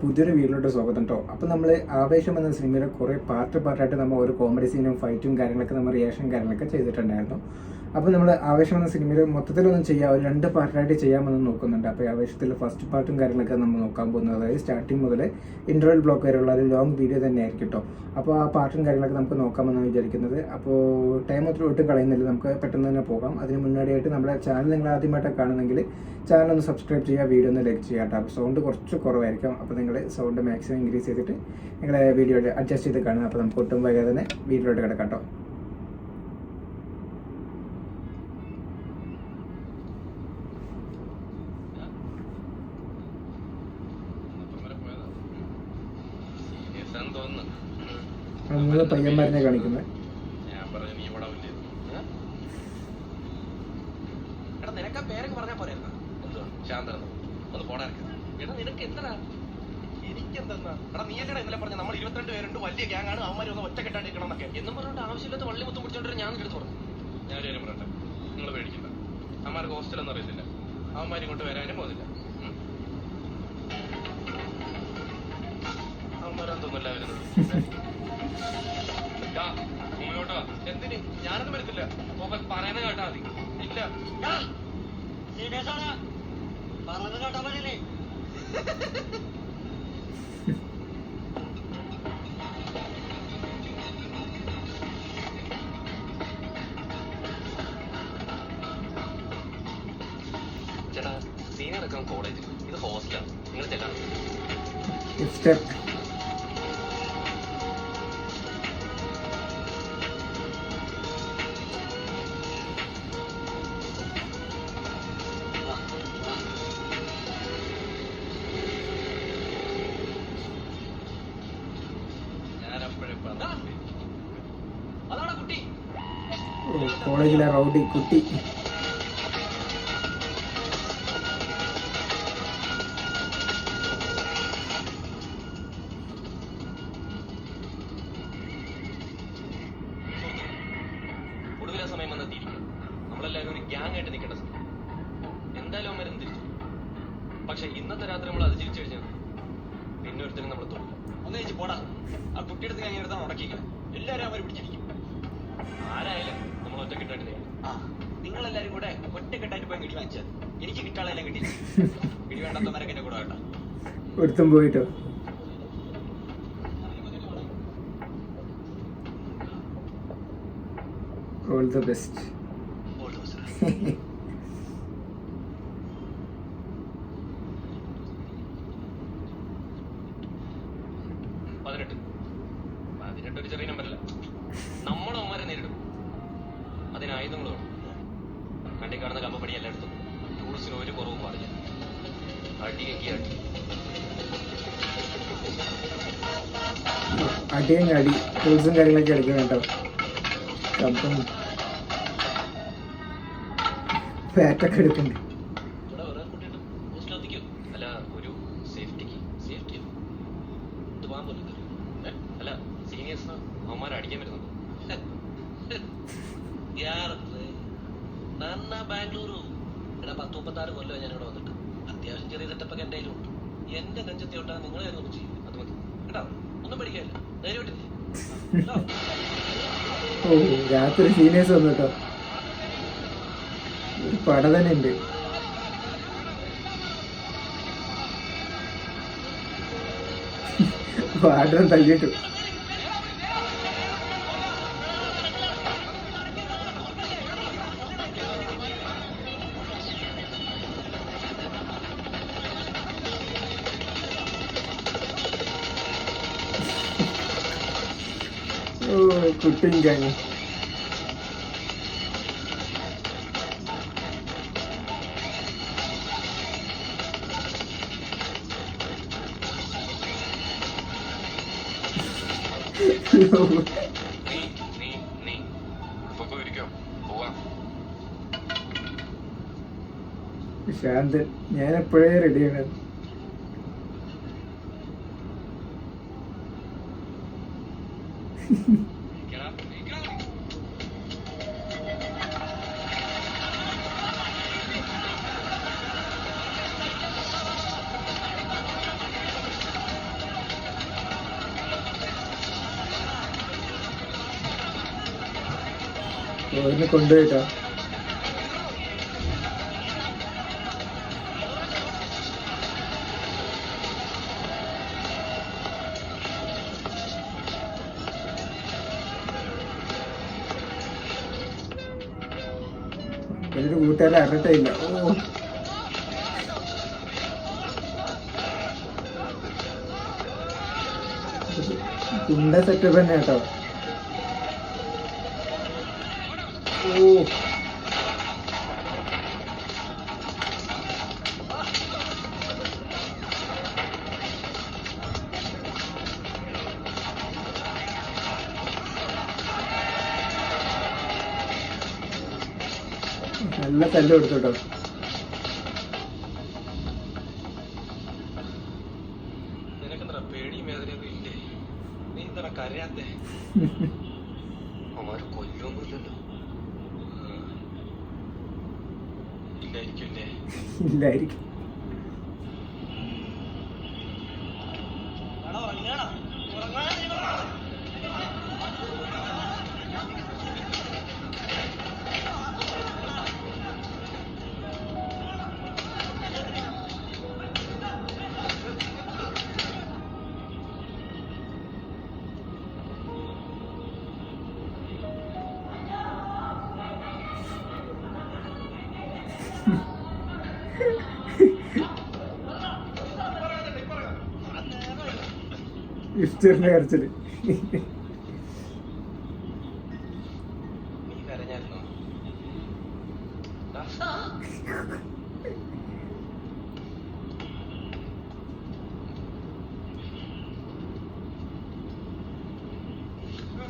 പുതിയൊരു വീഡിയോയിലോട്ട് സ്വാഗതം കേട്ടോ. അപ്പോൾ നമ്മൾ ആവേശം എന്ന സിനിമയിലെ കുറേ പാർട്ടായിട്ട് നമ്മൾ ഒരു കോമഡി സീനും ഫൈറ്റും കാര്യങ്ങളൊക്കെ നമ്മൾ റിയാക്ഷൻ കാര്യങ്ങളൊക്കെ ചെയ്തിട്ടുണ്ടായിരുന്നു. അപ്പോൾ നമ്മൾ ആവേശം എന്ന സിനിമയിൽ മൊത്തത്തിലൊന്നും ചെയ്യാം, ഒരു 2 പാർട്ടായിട്ട് ചെയ്യാമെന്ന് നോക്കുന്നുണ്ട്. അപ്പോൾ ആവേശത്തിൽ ഫസ്റ്റ് പാർട്ടും കാര്യങ്ങളൊക്കെ നമ്മൾ നോക്കാൻ പോകുന്നത്, അതായത് സ്റ്റാർട്ടിങ് മുതൽ ഇൻ്റർവെൽ ബ്ലോക്ക് വരെയുള്ള ഒരു ലോങ് വീഡിയോ തന്നെ ആയിരിക്കും കേട്ടോ. അപ്പോൾ ആ പാർട്ടും കാര്യങ്ങളൊക്കെ നമുക്ക് നോക്കാമെന്നാണ് വിചാരിക്കുന്നത്. അപ്പോൾ ടൈം ഒത്തിരി കളയുന്നില്ല, നമുക്ക് പെട്ടെന്ന് തന്നെ പോകാം. അതിന് മുന്നാടിയായിട്ട് നമ്മുടെ ചാനൽ നിങ്ങൾ ആദ്യമായിട്ടൊക്കെ കാണുന്നെങ്കിൽ ചാനൽ ഒന്ന് സബ്സ്ക്രൈബ് ചെയ്യുക, വീഡിയോ ഒന്ന് ലൈക്ക് ചെയ്യുക കേട്ടോ. അപ്പോൾ സൗണ്ട് കുറച്ച് കുറവായിരിക്കും, അപ്പോൾ നിങ്ങൾ സൗണ്ട് മാക്സിമം ഇൻക്രീസ് ചെയ്തിട്ട് നിങ്ങളെ വീഡിയോ അഡ്ജസ്റ്റ് ചെയ്ത് കാണുക. അപ്പോൾ നമുക്ക് ഒട്ടും വൈകാതെ തന്നെ വീഡിയോയിലോട്ട് കിടക്കാം കേട്ടോ. മൂന്ന് പയ്യന്മാരെ കാണിക്കുന്നത്. നമ്മൾ 22 പേരുണ്ട്, വലിയ ഗ്യാങ്ങാണ്, അവന്മാർ ഒന്ന് ഒറ്റക്കെട്ടാണ്ടിരിക്കണം എന്നൊക്കെ എന്നും പറഞ്ഞിട്ട് ആവശ്യമില്ലാത്ത വള്ളി മുത്തും പിടിച്ചോണ്ട് ഞാൻ എടുത്ത് പറഞ്ഞു. ഞാനൊരു പറയട്ടെ, നിങ്ങൾ പേടിക്കണ്ട, അവന്മാർക്ക് ഹോസ്റ്റലൊന്നും അറിയത്തില്ല, അവന്മാർ ഇങ്ങോട്ട് വരാനും പോകുന്നില്ല. അവന്മാരെന്തോന്നല്ല വരുന്നത്. മുന്നോട്ടോ എന്തിന്? ഞാനൊന്നും വരത്തില്ല, പറയുന്നത് കേട്ടാ മതി. ഇല്ല പറഞ്ഞത് കേട്ടാ മതിയല്ലേ. ചേട്ടാ, സീനിയർ ഒക്കെ കോളേജ്, ഇത് ഹോസ്റ്റലാണ്, നിങ്ങൾ ചെല്ലാം. അതാണ് കുട്ടി, കോളേജിലെ റൗഡി കുട്ടി. ഒടുവിലെ സമയം വന്ന് തിരിക്കണം. നമ്മളെല്ലാവരും ഒരു ഗ്യാങ് ആയിട്ട് നിൽക്കേണ്ട സമയം. എന്തായാലും അവന്മാരും തിരിച്ചു. പക്ഷെ ഇന്നത്തെ രാത്രി നമ്മൾ അതിജീവിച്ചു കഴിഞ്ഞാൽ പിന്നെ ഒരുത്തരും നമ്മൾ തോന്നില്ല. ഒന്ന് കഴിച്ച് പോടാ, ആ കുട്ടിയെടുത്ത് ഞാൻ എടുത്താണ് ഉടക്കിക്കണം. എല്ലാവരും അവർ പിടിച്ചിരിക്കും. ആരായാലും നമ്മൾ ഒറ്റക്കെട്ടായിട്ട്. നിങ്ങളെല്ലാരും കൂടെ ഒറ്റക്കെട്ടായിട്ട് പോയി കിട്ടി വാങ്ങിച്ചാൽ എനിക്ക് കിട്ടാളെല്ലാം കിട്ടി. പിടി വേണ്ടാത്തവരൊക്കെ എന്റെ കൂടെ കേട്ടോ. ഒരുത്തും പോയിട്ടോ. All the best. All the best. 18 ഒരു ചെറിയ നമ്പറല്ല. നമ്മൾ അവന്മാരെ നേരിടും, അതിന് ആയുധങ്ങൾ വേണം. കണ്ടി കാണുന്ന കമ്പപ്പടി എല്ലായിടത്തും ടൂൾസിന് ഒരു കുറവും പാടില്ല. അടിയെങ്കിൽ അടി. അടിയെങ്കിൽ അടി, ടൂൾസും കാര്യങ്ങളൊക്കെ അടിക്കാൻ കേട്ടോ. കമ്പം ഫാറ്റൊക്കെ എടുക്കുന്നുണ്ട്. ഇവിടെ വേറെ കുട്ടിയുണ്ട്, ഹോസ്റ്റൽ എത്തിക്കും. അല്ല, ഒരു സേഫ്റ്റിക്ക് സേഫ്റ്റി ഇത് പോകാൻ പോലും. അല്ല, സീനിയേഴ്സ് അവന്മാരെ അടിക്കാൻ വരുന്നത്. ബാംഗ്ലൂരു ഇവിടെ 10-36 കൊല്ലം ഞാൻ ഇവിടെ വന്നിട്ട് അത്യാവശ്യം ചെറിയ സെറ്റപ്പൊക്കെ എന്റെ കയ്യിലുണ്ട്. എന്റെ നെഞ്ചത്തി തൊട്ടാ നിങ്ങളെ ഒന്നും ചെയ്യും. അത് മതി കേട്ടോ, ഒന്നും പഠിക്കാനില്ല, ധൈര്യമായിട്ടില്ലേ. ഓ, രാത്രി സീനിയേഴ്സ് വന്നു കേട്ടോ. ഒരു പട തന്നെ ഉണ്ട്. പാടം തല്ലിട്ടു. ഓ, കുട്ടിയും കഴിഞ്ഞു. ശാന്തൻ, ഞാൻ എപ്പോഴേ റെഡിയാണ്. ഓരോന്ന് കൊണ്ടുപോയിട്ടോ. ഒരു കൂട്ടുകാരെ അറിയട്ടില്ല. ഓ, ഗുണ്ട സെറ്റപ്പ് തന്നെ കേട്ടോ. ഓ, നല്ല തല്ല് കൊടുത്തു കേട്ടോ. നിനക്കെന്താ പേടിയും വേദനയൊന്നും ഇല്ലേ? നീ എന്താ കരയാത്തെ? അവന്മാര് കൊല്ലൊന്നുമില്ലല്ലോ. ഇല്ലായിരിക്കില്ലേ? ഇല്ലായിരിക്കും. ഇഷ്ടറിന്റെ കരച്ചില്. നീ കരഞ്ഞായിരുന്നോ?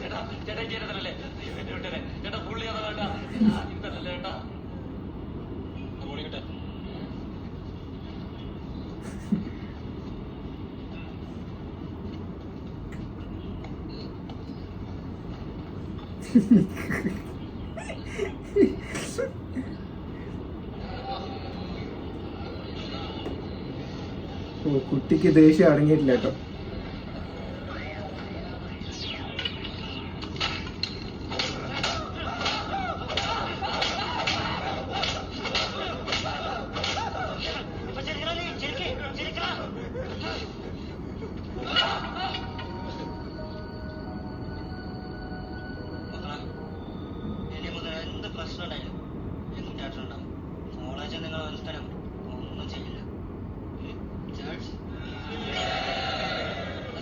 ചേട്ടാ ചേട്ടാ ചേട്ടല്ലേ ചേട്ടാ പുള്ളി അതാ ചേട്ടാ ഇതല്ലേ ചേട്ടാ ഓടിക്കട്ടെ. ഓ, കുട്ടിക്ക് ദേഷ്യം അടങ്ങിയിട്ടില്ല കേട്ടോ. എന്ത് പ്രശ്നം ഉണ്ടായാലും എന്നും ചേട്ടനുണ്ടാവും. കോളേജിൽ നിങ്ങൾ മനസ്സിലാവും ഒന്നും ചെയ്യില്ല. ചേട്ടൻ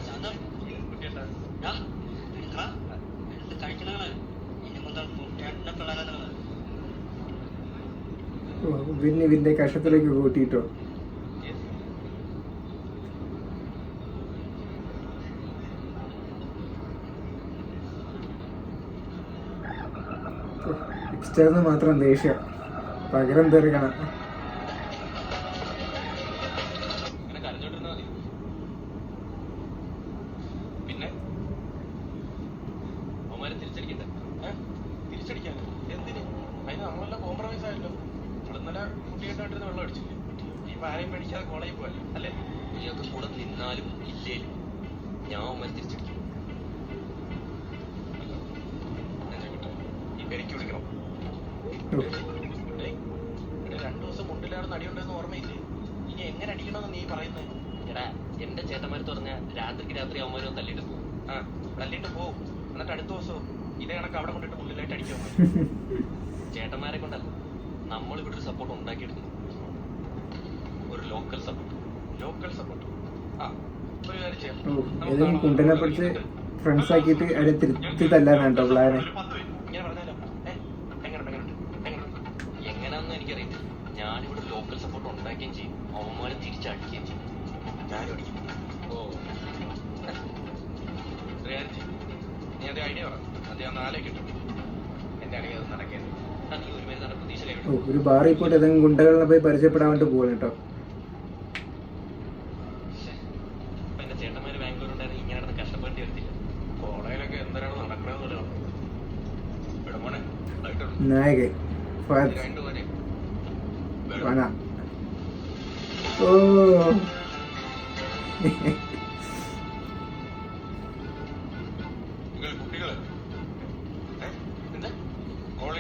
ശാന്തം എടുക്ക എടുത്ത് കഴിക്കണങ്ങള് ഇനി മുതൽ ചേട്ടന്റെ പിള്ളേരെ നിങ്ങൾ പിന്നെ ഇതിന്റെ കഷത്തിലേക്ക് കൂട്ടിയിട്ടോ. എക്സ്റ്റേന്ന് മാത്രം ദേഷ്യം, പകരം തെറിക്കണം. ഇങ്ങനെ കരഞ്ഞോണ്ടിരുന്നാ മതി. പിന്നെ അവന്മാരെ തിരിച്ചടിക്കണ്ടേ? തിരിച്ചടിക്കാനോ? എന്തിന്? അതിന് നമ്മളെല്ലാം കോംപ്രമൈസ് ആയല്ലോ. ഇവിടെ ഇന്നലെ കുട്ടിയായിട്ടിരുന്ന് വെള്ളം അടിച്ചില്ലേ? ഇപ്പൊ ആരെയും പേടിക്കാതെ കോളേജിൽ പോയല്ലേ അല്ലേ? നീയൊക്കെ കൂടെ നിന്നാലും ഇല്ലേലും ഞാൻ അവന്മാരെ തിരിച്ചടിക്കും. ഈ പെരിക്ക് വിളിക്കണം. ഏയ്, ഇവിടെ 2 ദിവസം മുണ്ടിലാണെന്ന് അടിയുണ്ടെന്ന് ഓർമ്മയില്ലേ? ഇനി എങ്ങനെ അടിക്കണമെന്ന് നീ പറയുന്നത്? എടാ, എന്റെ ചേട്ടന്മാർ പറഞ്ഞ രാത്രിക്ക് രാത്രി അവന്മാരും തല്ലിട്ട് പോകും. തല്ലിട്ട് പോകും. എന്നിട്ട് അടുത്ത ദിവസവും ഇതേ കണക്ക് അവിടെ കൊണ്ടിട്ട് മുന്നിലായിട്ട് അടിക്കാൻ ചേട്ടന്മാരെ കൊണ്ടല്ല, നമ്മളിവിടെ ഒരു സപ്പോർട്ട് ഉണ്ടാക്കിയെടുക്കുന്നു. ഒരു ലോക്കൽ സപ്പോർട്ട്. ഒരു കാര്യം ചെയ്യാം. ഏതെങ്കിലും കുണ്ടനെ പിടിച്ച് ഫ്രണ്ട്സ് ആക്കിയിട്ട് അവിടെ തിരുത്തി തല്ലാനാണ് കേട്ടോ പ്ലാന്. ഇങ്ങനെ പറഞ്ഞാലോ? എങ്ങനെയാണെന്ന് എനിക്കറിയില്ല. ഞാനിവിടെ ലോക്കൽ സപ്പോർട്ട് ഉണ്ടാക്കുകയും ചെയ്യും, അവന്മാരെ തിരിച്ചടിക്കുകയും ചെയ്യും. ഞാനും അടിക്കും. നീ അതേ ഐഡിയ പറ. അത് ഞാൻ 4 കിട്ടും. എന്റെ അറിയാതെ നടക്കരുത്. നീ ഒരു പേര് നട പ്രതീക്ഷ. ഒരു ബാറിൽ പോയിട്ട് ഏതെങ്കിലും ഗുണ്ടകളിനെ പോയി പരിചയപ്പെടാൻ വേണ്ടി പോകണം കേട്ടോ. എന്റെ ചേട്ടന്മാര് ബാംഗ്ലൂർ ഉണ്ടായിരുന്നു, ഇങ്ങനെ നടന്ന് കഷ്ടപ്പെടേണ്ടി വരത്തില്ല. കോളേജിലൊക്കെ എന്തിനാണ് നടക്കണമെന്നല്ലോ. വിടമോനെ നായകൻ രണ്ടുപോലെ ഓ കുട്ടികള് എന്താ കോളേജ്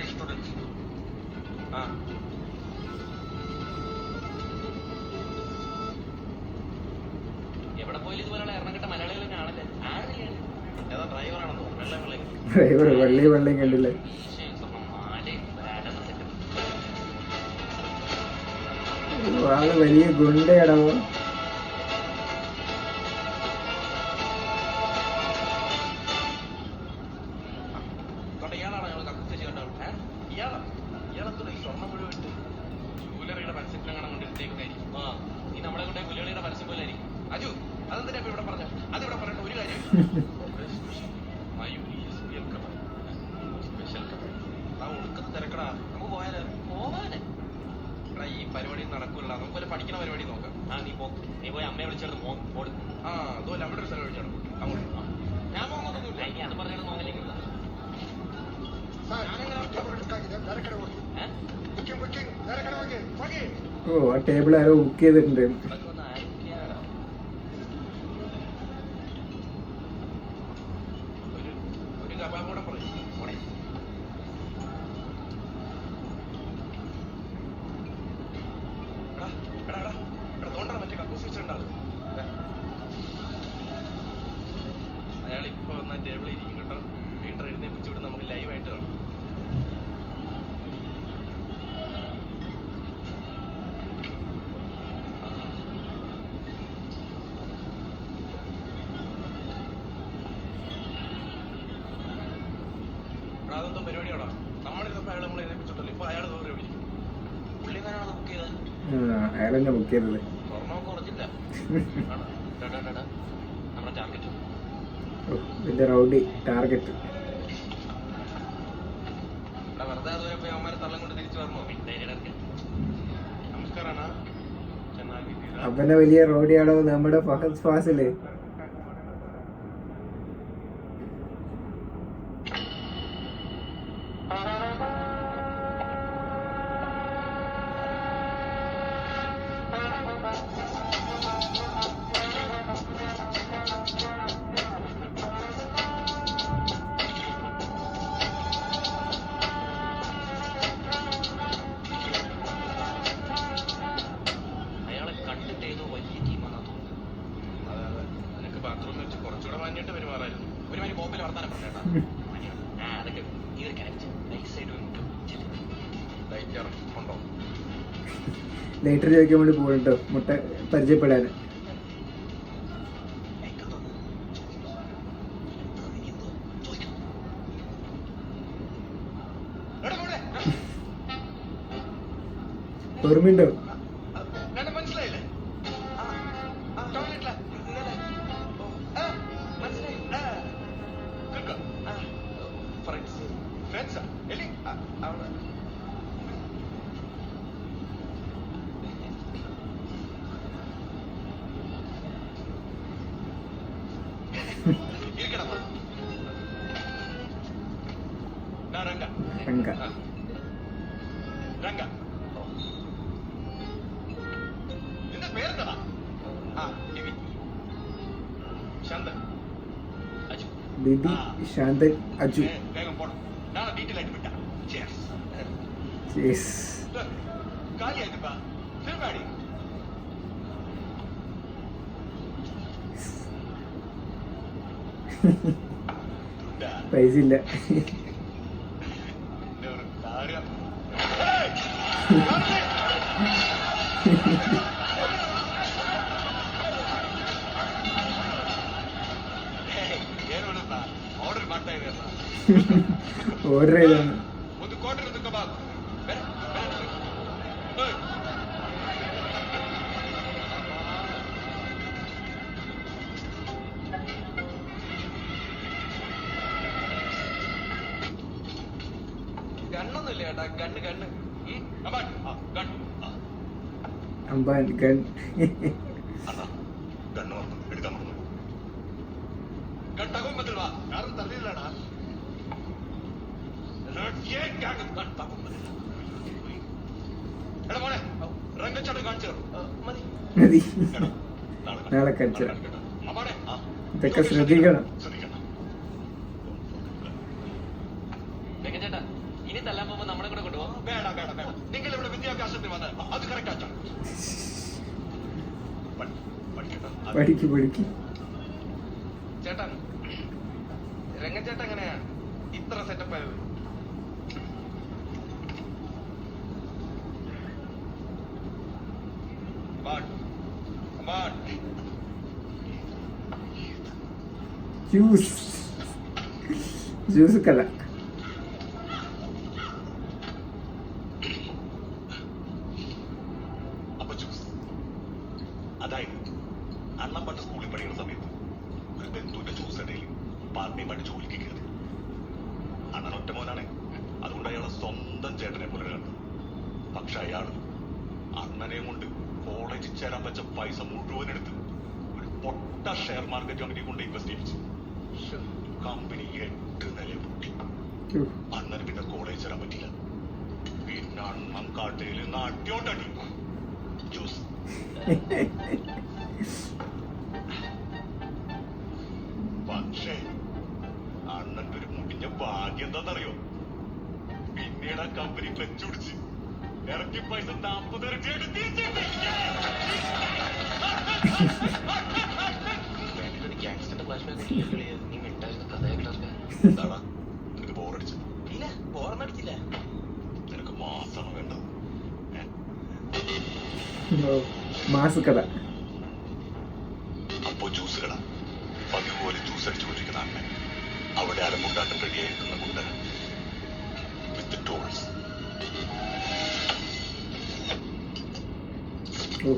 ഡ്രൈവറാണെന്ന് വെള്ളം ഡ്രൈവർ വെള്ളം കണ്ടില്ലേ? ആള് വലിയ ഗുണ്ടയാടാവോ. ഇയാളാണോ ഞങ്ങൾ കക്കുത്തി ചെയ്യേണ്ട ഇയാളെന്തുള്ള ഈ സ്വർണ്ണം മുഴുവൻ ഇട്ട് ജൂവലറിയുടെ പരസ്യത്തിലെങ്ങനെ കൊണ്ടിട്ടേക്കുന്നതായിരിക്കും. ആ നീ നമ്മളെ കൊണ്ടേ പുലികളിയുടെ പരസ്യം പോലെ ആയിരിക്കും. അജു അതെന്തിനാ ഇപ്പൊ ഇവിടെ പറഞ്ഞ? അതിവിടെ പറഞ്ഞിട്ട് ഒരു കാര്യം സ്പെഷ്യൽ ആ ഒടുക്കത്ത് തിരക്കടാ. നമുക്ക് പോയാലോ? പോവാനെ ഈ പരിപാടി നടക്കൂല. നമുക്ക് വല്ല പഠിക്കുന്ന പരിപാടി നോക്കാം. ആ നീ പോയി അമ്മയെ വിളിച്ചെടുത്ത് ഓടും. ആ അതുപോലെ അവിടെ ഒരു സ്ഥലം വിളിച്ചാണ് അങ്ങോട്ട്. ഞാൻ പോകുന്നൊന്നുമില്ല. ഇനി അത് പറഞ്ഞാൽ നോങ്ങലേക്ക് ഓ ആ ടേബിൾ ആരോ ബുക്ക് ചെയ്തിട്ടുണ്ട്. ഒരു കബാബോടെ പറയും മറ്റേ കക്കൂസ് വെച്ചിട്ടുണ്ടാവും. അയാൾ ഇപ്പൊ വന്ന ടേബിളിൽ ഇരിക്കും കേട്ടോ. വീട്ടിൽ എഴുന്നേപ്പിച്ചു വിട്ട് നമുക്ക് ലൈവായിട്ട് കാണാം. അതെന്തോ പരിപാടിയാണോ? നമ്മളിതൊക്കെ അയാൾ നമ്മൾ എഴുന്നേപ്പിച്ചിട്ടല്ലോ. ഇപ്പൊ അയാൾ ദൂരെ വിളിക്കും. പുള്ളിക്കാരാണ് ബുക്ക് ചെയ്തത്. അയാളെന്നെ ബുക്ക് ചെയ്തത്. സ്വർണ്ണമൊക്കെ കുറച്ചില്ല. നമ്മുടെ ടാർഗറ്റ് ഇതിന്റെ റൗഡി ടാർഗറ്റ്. വെറുതെ അതുവരെ പോയി അവന്മാരെ തള്ളം കൊണ്ട് തിരിച്ചു വരണോ? നമസ്കാരാണ്. അവനെ വലിയ റൗഡിയാണോ നമ്മുടെ ഫഹദ് ഫാസില്. അയാളെ കണ്ടിട്ട് ഏതോ വലിയ ടീമാണെന്ന് തോന്നുന്നു. അതെ നിനക്ക് ബാത്റൂമിൽ വെച്ച് കുറച്ചുകൂടെ മാന്യായിട്ട് പെരുമാറായിരുന്നു. ഒരു മാതിരി കോപ്പിൽ വർത്താനം പറഞ്ഞേട്ടാ. അതൊക്കെ ഇതൊരു കാര്യം നൈസായിട്ട് ലൈറ്റ് ഉണ്ടോ? ലൈറ്റർ ചോദിക്കാൻ വേണ്ടി പോകണ്ടോ മുട്ട പരിചയപ്പെടാൻ. ഓർമ്മയുണ്ടോ? മനസ്സിലായില്ലേ? രംഗ രംഗ നിന്റെ പേരെന്താ? ശാന്തൻ അജു. ബിബി ശാന്തൻ അജു. വേഗം പോണം. നാളെ ഡീറ്റെയിൽ ആയിട്ട് വിട്ടാ. കാലിയായിട്ടാ പരിപാടി. പൈസ ഇല്ല. ഓർഡർ ചെയ്താണ്. ഗണ്ണൊന്നുമില്ല ചേട്ടാ. ഗണ്ണ് ഗണ്ണ് അമ്പാൻ ഗൺ. ഗണ്ണ് വന്നു എടുക്കാൻ പറഞ്ഞു. ഗൺ തകുമ്പത്തിൽ വാ. யாரும் തള്ളിയില്ലടാ. എടാ മോനെ രംഗച്ചാട്ട് കാണിച്ചു മതി. മതി. നാളെ കാണിച്ചു. ഇതൊക്കെ ശ്രദ്ധിക്കണം. ചേട്ടാ ഇനി തല്ലാൻ പോകുമ്പോ നമ്മളെ കൂടെ കൊണ്ടുപോകാം. വേണ്ട വേണ്ട വേണ്ട. നിങ്ങൾ ഇവിടെ വിദ്യാഭ്യാസത്തിൽ വന്നാൽ അത് കറക്റ്റ് ആച്ചാണ്. പഠിക്ക് പഠിക്ക്. ചേട്ടാ ജ്യൂസ് കഥ. അപ്പൊ ജ്യൂസ് അതായത് അണ്ണൻ പണ്ട് സ്കൂളിൽ പഠിക്കുന്ന സമയത്ത് ഒരു ബന്ധുവിന്റെ ജ്യൂസ് ഇടയിൽ പാർട്ടിയുമായിട്ട് ജോലിക്ക് കയറി. അണ്ണൻ ഒറ്റ മോനാണ്, അതുകൊണ്ട് അയാളെ സ്വന്തം ചേട്ടനെ പോലെ കണ്ടു. പക്ഷെ അയാള് അണ്ണനെ കൊണ്ട് കോളേജിൽ ചേരാൻ വെച്ച പൈസ മുഴുവൻ എടുത്ത് ഒരു പൊട്ട ഷെയർ മാർക്കറ്റ് കമ്പനി കൊണ്ട് ഇൻവെസ്റ്റ് ചെയ്യിച്ചു. കമ്പനി 8 നില പൊട്ടി. അണ്ണന് പിന്നെ കോളേജ് ചേരാൻ പറ്റില്ല. പിന്നെ അണ്ണൻ കാട്ടയിൽ നിന്ന് അടിയോട്ടടി ജ്യൂസ്. പക്ഷേ അണ്ണന്റെ ഒരു മുടിഞ്ഞ ഭാഗ്യം എന്താണെന്നറിയോ? പിന്നീട് ആ കമ്പനി ക്ലച്ച് പിടിച്ച് ഇറക്കി പൈസ 40 ഇരട്ടിയായിട്ട് തിരിച്ചിട്ട് ഗാങ്സ്റ്ററിന്റെ ഫ്ലാഷ് ബാക്ക് നീ മിണ്ടായിരുന്ന കഥയൊക്കെ എന്താടാ നിനക്ക് ബോറടിച്ചത്? ഇല്ല, ബോറടിച്ചില്ല. നിനക്ക് മാസമാണ് വേണ്ടത്. മാസ് കഥ. അപ്പോ ജ്യൂസ് കട പതിവ് പോലെ ജ്യൂസ് അടിച്ചുകൊണ്ടിരിക്കുന്ന അണ്ണൻ അവിടെ അരമുണ്ടാട്ടം റെഡിയായിരിക്കുന്ന ഗുണ്ടകൾ വിത്ത് ടോൾസ്.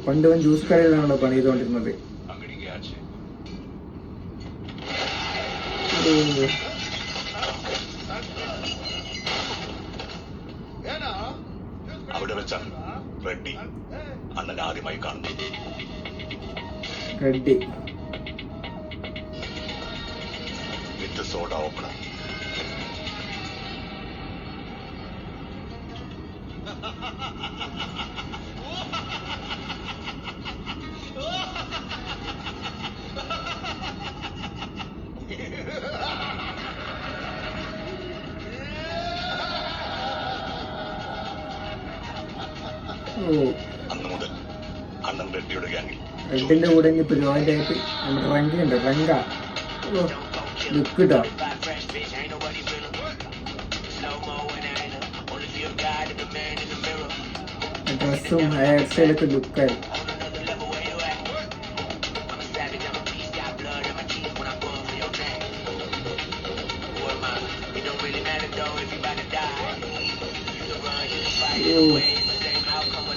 പണ്ട് അവൻ ജ്യൂസ് കടയിലാണല്ലോ പണി ചെയ്തുകൊണ്ടിരുന്നത്. അങ്ങടിക്ക് ആച്ച് അവിടെ വെച്ചാണ് റെഡ്ഡി അണ്ണൻ ആദ്യമായി കാണുന്നത്. റെഡ്ഡി വിത്ത് സോഡ ഓപ്പണർ. അന്ന് മുതൽ അണ്ണൻ റെഡ്ഡിയുടെ ഗ്യാങ്ങിൽ റെഡിന്റെ കൂടെ ഇപ്പൊ ജോയിന്റ് ആയിട്ട് നമ്മുടെ റങ്കുണ്ട്. റങ്ക ലുക്ക് ഇട്ടോ. ഡ്രസ്സും ഹെയർ സ്റ്റൈലൊക്കെ ലുക്കായി.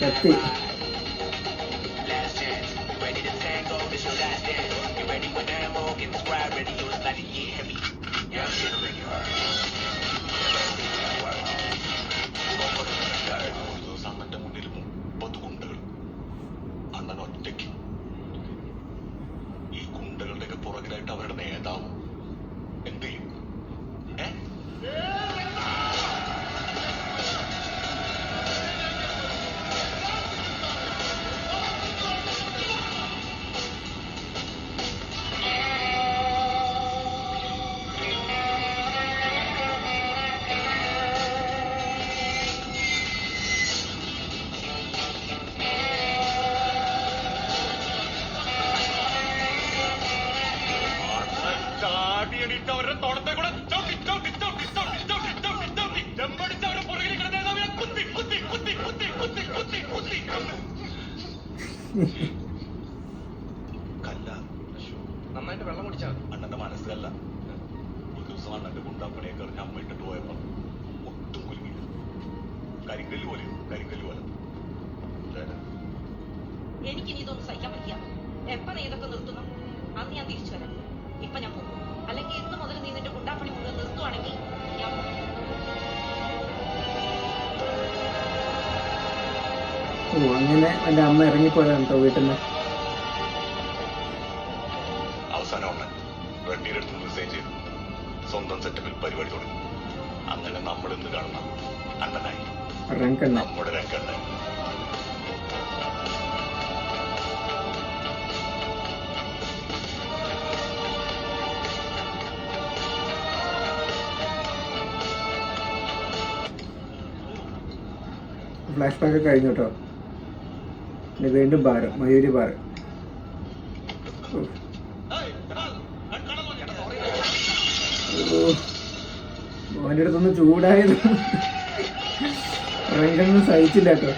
കത്തി. അണ്ണന്റെ മുന്നിൽ 30 ഗുണ്ടകൾ. അണ്ണൻ ഒറ്റയ്ക്ക്. ഈ ഗുണ്ടകളുടെയൊക്കെ പുറകിലായിട്ട് അവരുടെ നേതാവ് എന്ത് ചെയ്യും? അവരുടെ തോട്ടത്തെ കൂടെ ചവിട്ടി ചവിട്ടി ചവിട്ടി ചവിട്ടി ചവിട്ടി ചവിട്ടി ചവിട്ടി ചെമ്പടിച്ച് അവരുടെ പുറകിൽ കിടന്ന നേതാവിനെ കുത്തി കുത്തി കുത്തി കുത്തി കുത്തി കുത്തി കുത്തി കല്ല. നന്നായിട്ട് വെള്ളം കുടിച്ചാൽ അണ്ണന്റെ മനസ്സിലല്ല. ഒരു ദിവസം അണ്ണന്റെ ഗുണ്ടാപ്പണിയൊക്കെ അറിഞ്ഞ് അമ്മ ഇട്ടിട്ട് പോയപ്പോ ഒട്ടും കുലുങ്ങില്ല. കരിങ്കല്ല് പോലെ കരിങ്കല്ല് പോലെ. എനിക്കിനി ഇതൊന്നും സഹിക്കാൻ പറ്റില്ല. എപ്പ നീ ഇതൊക്കെ നിർത്തുന്നു അന്ന് ഞാൻ തിരിച്ചു വരാം. ഇപ്പൊ ഞാൻ പോകും. അല്ലെങ്കിൽ ഇന്ന് മുതൽ നീ നിന്റെ ഗുണ്ടാപ്പണി മുഴുവൻ നിർത്തുവാണെങ്കിൽ ഞാൻ പോകും. അങ്ങനെ എന്റെ അമ്മ ഇറങ്ങിപ്പോയതാണ് കേട്ടോ വീട്ടിൽ നിന്ന്. അവസാനം അണ്ണൻ റെഡ്ഡിയുടെ അടുത്ത് റിസൈൻ ചെയ്തു. സ്വന്തം സെറ്റപ്പിൽ പരിപാടി തുടങ്ങി. അങ്ങനെ നമ്മൾ ഇന്ന് കാണുന്ന അണ്ണനായി റങ്കണ്ണ. നമ്മുടെ രംഗണ്ണൻ. ഫ്ലാഷ് ബാക്ക് കഴിഞ്ഞു കേട്ടോ. പിന്നെ വീണ്ടും ബാറ്, മയൂരി ബാറ്. ഓൻ്റെ അടുത്തൊന്ന് ചൂടായത് റങ്കണ്ണൊന്നും സഹിച്ചില്ല കേട്ടോ.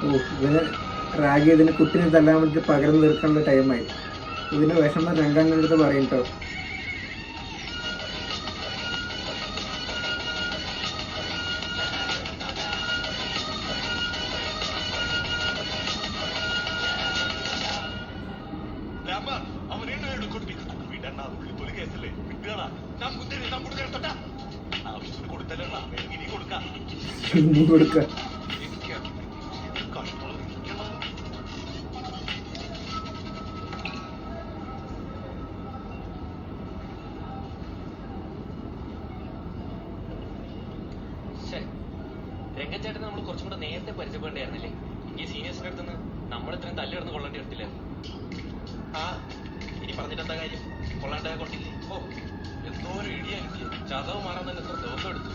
ഓ ഇവന് റാഗ് ചെയ്തതിന് കുട്ടിനെ തല്ലാൻ വേണ്ടിയിട്ട് പകരം തീർക്കാനുള്ള ടൈമായി. ഇതിന് വിഷമം രംഗാൻ്റെ അടുത്ത് പറയും കേട്ടോ. രാമ, അവൻ എന്നെ എടുക്കൊണ്ടി. വിടണ്ണാ, ഉള്ളിത്തൊലി കേസല്ലേ, വിട്ടുകളാ. ഞാൻ കുത്തിരി, ഞാൻ കൊടുക്കാൻ തൊട്ടാ. ആവശ്യത്തിന് കൊടുത്തല്ലണ്ണാ, വേണമെങ്കിൽ നീ കൊടുക്കാം. നീ കൊടുക്ക. കഷ്ടമുള്ള നിൽക്കണ. രംഗച്ചേട്ടനെ നമ്മൾ കുറച്ചും കൂടെ നേരത്തെ പരിചയപ്പെടേണ്ടായിരുന്നില്ലേ? ഈ സീനിയേഴ്സിന്റെ അടുത്ത് നിന്ന് നമ്മൾ ഇത്രയും തല്ലിടന്ന് കൊള്ളേണ്ടി വരത്തില്ല. ആ ഇനി പറഞ്ഞിട്ട് എന്താ കാര്യം? കൊള്ളാണ്ടായ കൊണ്ടില്ലേ? ഓ എന്തോ ഒരു ഇടിയാ കിട്ടിയത്. ചതവ് മാറാൻ തന്നെ എത്ര ദിവസം എടുത്തു.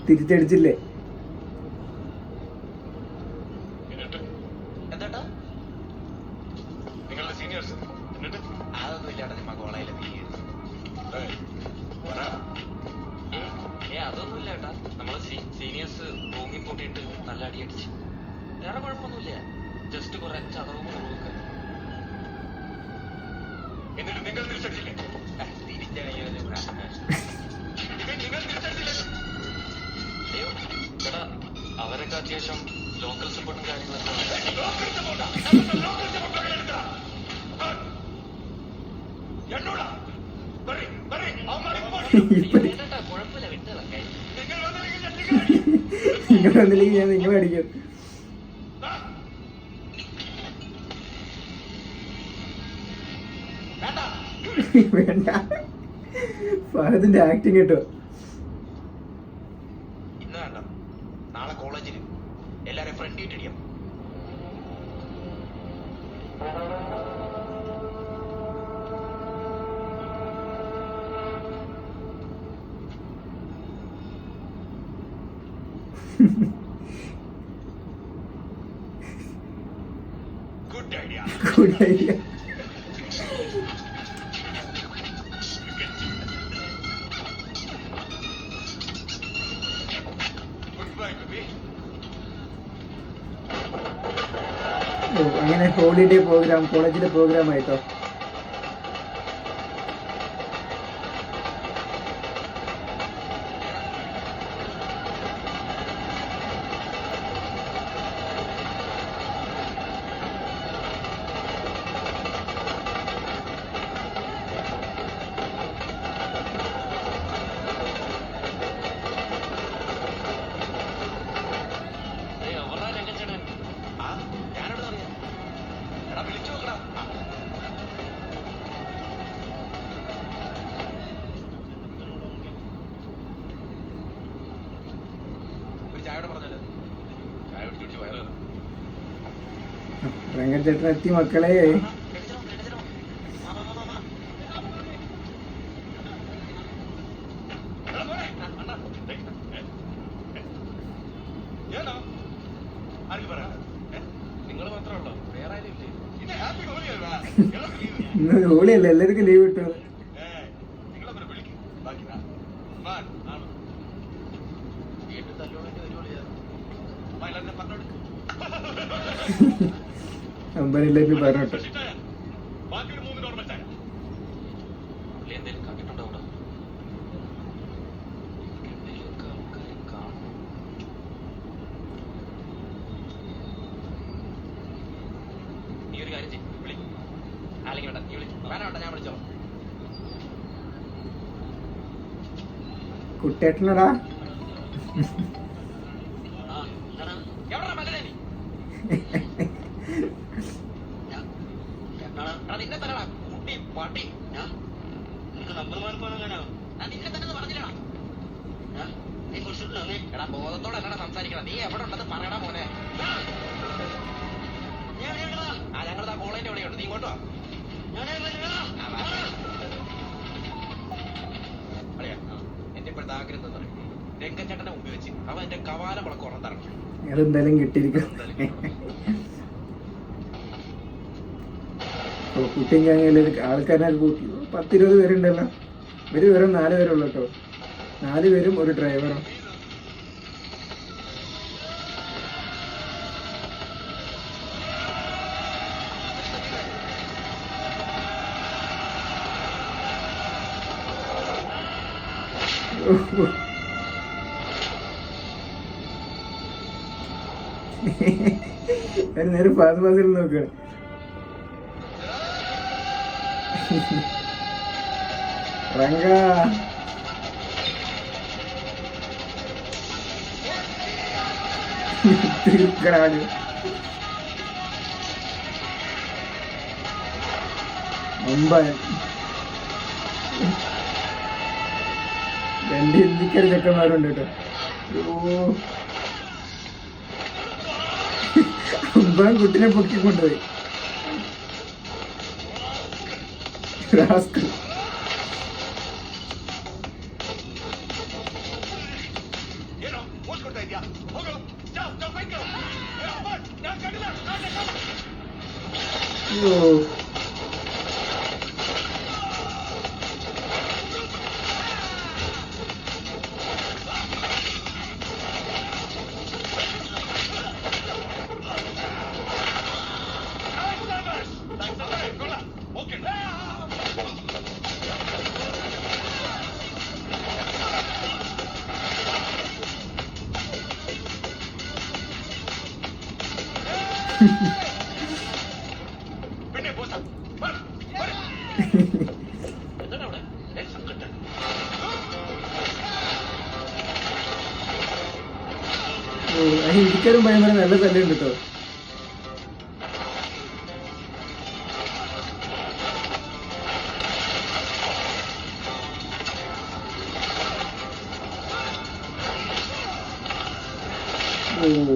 തിരിച്ചടിച്ചില്ലേ? എന്നിട്ട് എന്താട്ടാ? നിങ്ങളുടെ സീനിയേഴ്സ് എന്നിട്ട് അതൊന്നും ഇല്ലാട്ടെ നിമ്മ കോളേജിലെ പറ. അതൊന്നും ഇല്ലാട്ടാ. നമ്മളെ സീനിയേഴ്സ് റൂമിൽ കൂട്ടിയിട്ട് നല്ല അടിയടിച്ച്. വേറെ കുഴപ്പമൊന്നുമില്ല. ജസ്റ്റ് കുറെ ചതവും മുറിവൊക്കെ. എന്നിട്ട് നിങ്ങൾ തിരിച്ചടിച്ചില്ലേ? തിരിച്ചടിക്കാൻ നിങ്ങൾ തിരിച്ചടിച്ചില്ലേ? അയ്യോ ചേട്ടാ, അവരൊക്കെ അത്യാവശ്യം ലോക്കൽ സപ്പോർട്ടും കാര്യങ്ങളൊക്കെ എന്നോടാ പറയ്, പറയ്, അവന്മാരെ വേണ്ടട്ടാ, കുഴപ്പമില്ല, വിട്ടുകളൊക്കെ. നിങ്ങൾ വന്നില്ലെങ്കിൽ ഞാൻ നിങ്ങളെ അടിക്കും. നിങ്ങൾ വന്നില്ലെങ്കിൽ ഞാൻ നിങ്ങളെ അടിക്കും. വേണ്ട. ഫഹദിന്റെ ആക്ടിങ് കേട്ടോ. ഇന്ന് വേണ്ട, നാളെ കോളേജിൽ എല്ലാരും ഫ്രണ്ട് ഇട്ടിടിയാം. Good idea. Good idea. Good bye baby. ഓ അങ്ങനെ ഹോളിഡേ പ്രോഗ്രാം, കോളേജിലെ പ്രോഗ്രാം ആയിട്ടോ. എവിടാ രംഗച്ചേട്ടൻ? ആ ഞാനോട് പറഞ്ഞു. എടാ വിളിച്ചു നോക്കടാ. ഒരു ചായയോടെ പറഞ്ഞല്ലോ. ചായ കുടിച്ചു വയറ്. രംഗച്ചേട്ടൻ എത്തി മക്കളെ. എടുത്തോ, എടുത്തോ. വാ, വാ, വാ, വാ. എടാ മോനെ, അണ്ണാ, ഏതാ? ആർക്ക് പറയാ? നിങ്ങൾ മാത്രമേ ഉള്ളൂ, വേറെ ആരും ഇല്ലേ? ഇത് ഹാപ്പി ഹോളിയല്ല. എല്ലാവർക്കും ലീവ്. ഇന്ന് ഹോളിയല്ലേ, എല്ലാവർക്കും ലീവ് കിട്ടും. നിങ്ങളവരെ വിളിക്കും. ബാക്കി ഞാൻ. മാൻ, ആണ്. വീട്ടിൽ തല്ലുകൊള്ളേണ്ടി വരുവോളിയാ. അമ്മ എല്ലാവരും പറഞ്ഞോട്. അമ്പരെല്ലാവരും പറഞ്ഞോട്ടെ. ചായ. ബാക്കി ഒരു 3 നോർമൽ ചായ. പുള്ളി എന്തേലും കണ്ടിട്ടുണ്ടോ അവിടെ? എവിടെയൊക്കെ ആൾക്കാരെ കാണും. നീ ഒരു കാര്യം ചെയ്യ്, വിളി. അല്ലെങ്കിൽ വേണ്ട, നീ വിളി. വേണ്ട, ഞാൻ വിളിച്ചോ. കുട്ടേട്ടനടാ. എവിടാ മകനെ നീ? എടാ നിന്നെ തന്നെടാ കുട്ടി പട്ടി. നിനക്ക് നമ്പർ മാറിപ്പോണെങ്ങാനോ? നിന്നെ തന്നെ പറഞ്ഞില്ലടാ. നീ കുറിച്ചിട്ടുണ്ടോ നീ? എടാ ബോധത്തോടെ അല്ലടാ സംസാരിക്കണം. നീ എവിടെ ഉണ്ടെന്ന് പറയടാ മോനെ. ഞാൻ എവിടെടാ? ആ ഞങ്ങളിതാ കോളേജിന്റെ എവിടെയുണ്ട്. നീ ഇങ്ങോട്ട് വാ. ഞാൻ എവിടെടാ? അറിയാം എന്റെ ഇപ്പോഴത്തെ ആഗ്രഹം എന്താ പറയും? രംഗച്ചേട്ടനെ മുമ്പിൽ വെച്ച് അവൻ എന്റെ കവാല വിളക്ക് ഉറം തറഞ്ഞു. അതെന്തായാലും കിട്ടിയിരിക്കും. ഓ കുട്ടിയും കഴിഞ്ഞാൽ ആൾക്കാരൊക്കെ കൂട്ടി 10-20 പേരുണ്ടല്ലോ. ഇവര് വെറും 4 പേരുള്ളൂ കേട്ടോ. 4 പേരും ഒരു ഡ്രൈവറും. നേരെ ഫാസിൽ നോക്കുകയാണ്. റങ്ക തീർക്കണാണ്. ഒമ്പൻ 2 ഹിന്ദിക്കാർ ചെക്കന്മാരുണ്ട് കേട്ടോ. ഒമ്പൻ കുട്ടിനെ പൊക്കിക്കൊണ്ടുപോയി. റാസ്കൽ. എന്താണ് അവിടെ സംഘട്ടൻ? ഹിന്ദിക്കാരും ഭയങ്കര നല്ല തല്ലുണ്ട് കേട്ടോ.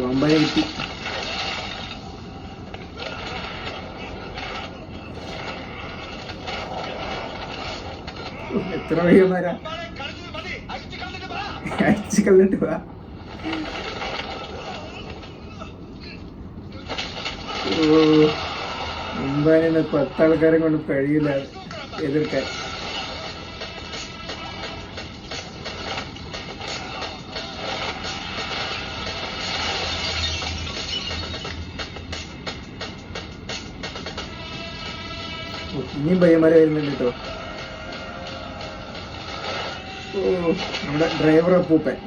അമ്പനെ കിട്ടി. എത്ര വഴിയന്മാരാ അടിച്ചു കളഞ്ഞിട്ട് പോവാ. അമ്പാനെ 10 ആൾക്കാരെ കൊണ്ട് കഴിയില്ല എതിർക്കാൻ. ഇനിയും പയ്യന്മാരെ വരുന്നുണ്ട് കേട്ടോ. നമ്മുടെ ഡ്രൈവർ അപ്പൂപ്പൻ.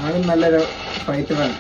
ആളും നല്ലൊരു ഫൈറ്ററാണ്.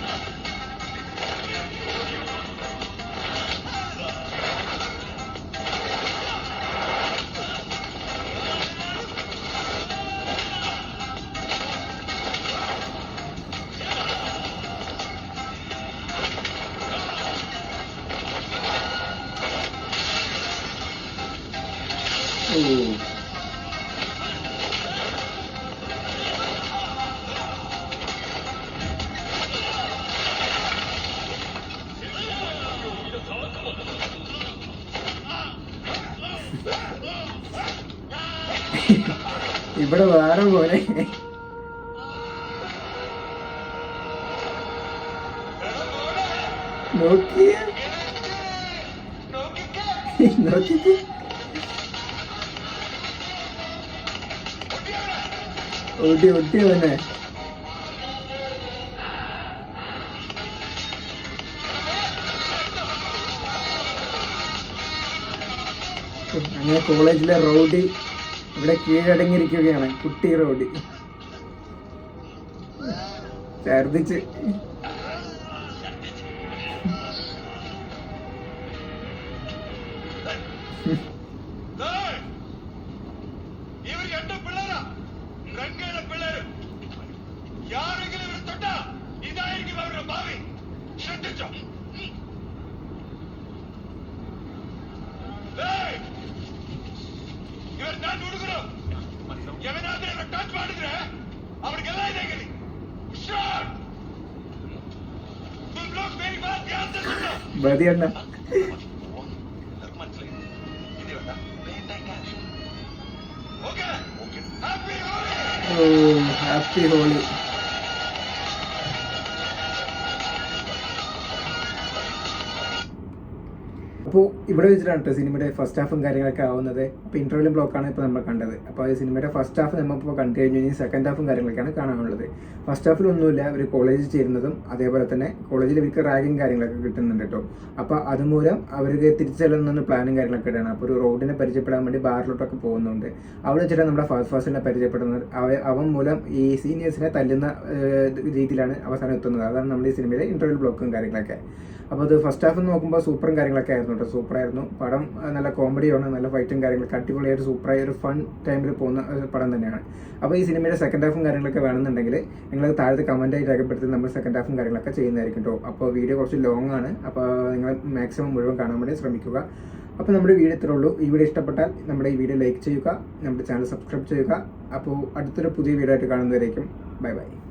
ഇവിടെ വേറെ പോലെ നോക്കിയ നോക്കിക്ക് ഒട്ടി ഒട്ടി തന്നെ. അങ്ങനെ കോളേജിലെ റൗഡി ഇവിടെ കീഴടങ്ങിയിരിക്കുകയാണ്. കുട്ടി റൗഡി ഛർദിച്ച്. ബദിയണ്ണ ഹാപ്പി ഹോളി. അപ്പോൾ ഇവിടെ വെച്ചിട്ടാണ് കേട്ടോ സിനിമയുടെ ഫസ്റ്റ് ഹാഫും കാര്യങ്ങളൊക്കെ ആവുന്നത്. അപ്പോൾ ഇൻ്റർവ്യൂ ബ്ലോക്കാണ് ഇപ്പോൾ നമ്മൾ കണ്ടത്. അപ്പോൾ ഈ സിനിമയുടെ ഫസ്റ്റ് ഹാഫ് നമ്മളിപ്പോൾ കണ്ടു കഴിഞ്ഞ് കഴിഞ്ഞാൽ സെക്കൻഡ് ഹാഫും കാര്യങ്ങളൊക്കെയാണ് കാണാനുള്ളത്. ഫസ്റ്റ് ഹാഫിലൊന്നുമില്ല, ഒരു കോളേജിൽ ചേരുന്നതും അതേപോലെ തന്നെ കോളേജിൽ ഇവർക്ക് റാഗിങ് കാര്യങ്ങളൊക്കെ കിട്ടുന്നുണ്ട് കേട്ടോ. അപ്പോൾ അതുമൂലം അവർക്ക് തിരിച്ചെല്ലുന്ന പ്ലാനും കാര്യങ്ങളൊക്കെ ഇടണം. അപ്പോൾ ഒരു റോഡിനെ പരിചയപ്പെടാൻ വേണ്ടി ബാറിലോട്ടൊക്കെ പോകുന്നുണ്ട്. അവിടെ വെച്ചിട്ടാണ് നമ്മുടെ ഫാസിനെ പരിചയപ്പെടുന്നത്. അവൻ മൂലം ഈ സീനിയേഴ്സിനെ തല്ലുന്ന രീതിയിലാണ് അവസാനം എത്തുന്നത്. അതാണ് നമ്മുടെ ഈ സിനിമയിലെ ഇൻ്റർവ്യൂ ബ്ലോക്കും കാര്യങ്ങളൊക്കെ. അപ്പോൾ അത് ഫസ്റ്റ് ഹാഫ് നോക്കുമ്പോൾ സൂപ്പറും കാര്യങ്ങളൊക്കെ ആയിരുന്നു കേട്ടോ. സൂപ്പറായിരുന്നു പടം. നല്ല കോമഡിയാണ്, നല്ല ഫൈറ്റും കാര്യങ്ങളൊക്കെ അടിപൊളിയായിട്ട് സൂപ്പറായ ഒരു ഫൺ ടൈമിൽ പോകുന്ന പടം തന്നെയാണ്. അപ്പോൾ ഈ സിനിമയുടെ സെക്കൻഡ് ഹാഫും കാര്യങ്ങളൊക്കെ വേണമെന്നുണ്ടെങ്കിൽ നിങ്ങൾ താഴത്തെ കമൻറ്റായി രേഖപ്പെടുത്തി നമ്മൾ സെക്കൻഡ് ഹാഫും കാര്യങ്ങളൊക്കെ ചെയ്യുന്നതായിരിക്കും കേട്ടോ. അപ്പോൾ വീഡിയോ കുറച്ച് ലോങ് ആണ്, അപ്പോൾ നിങ്ങൾ മാക്സിമം മുഴുവൻ കാണാൻ വേണ്ടി ശ്രമിക്കുക. അപ്പോൾ നമ്മുടെ വീഡിയോ ഇത്രേ ഉള്ളൂ. ഈ വീഡിയോ ഇഷ്ടപ്പെട്ടാൽ നമ്മുടെ ഈ വീഡിയോ ലൈക്ക് ചെയ്യുക, നമ്മുടെ ചാനൽ സബ്സ്ക്രൈബ് ചെയ്യുക. അപ്പോൾ അടുത്തൊരു പുതിയ വീഡിയോ ആയിട്ട് കാണുന്നവരേക്കും ബൈ ബൈ.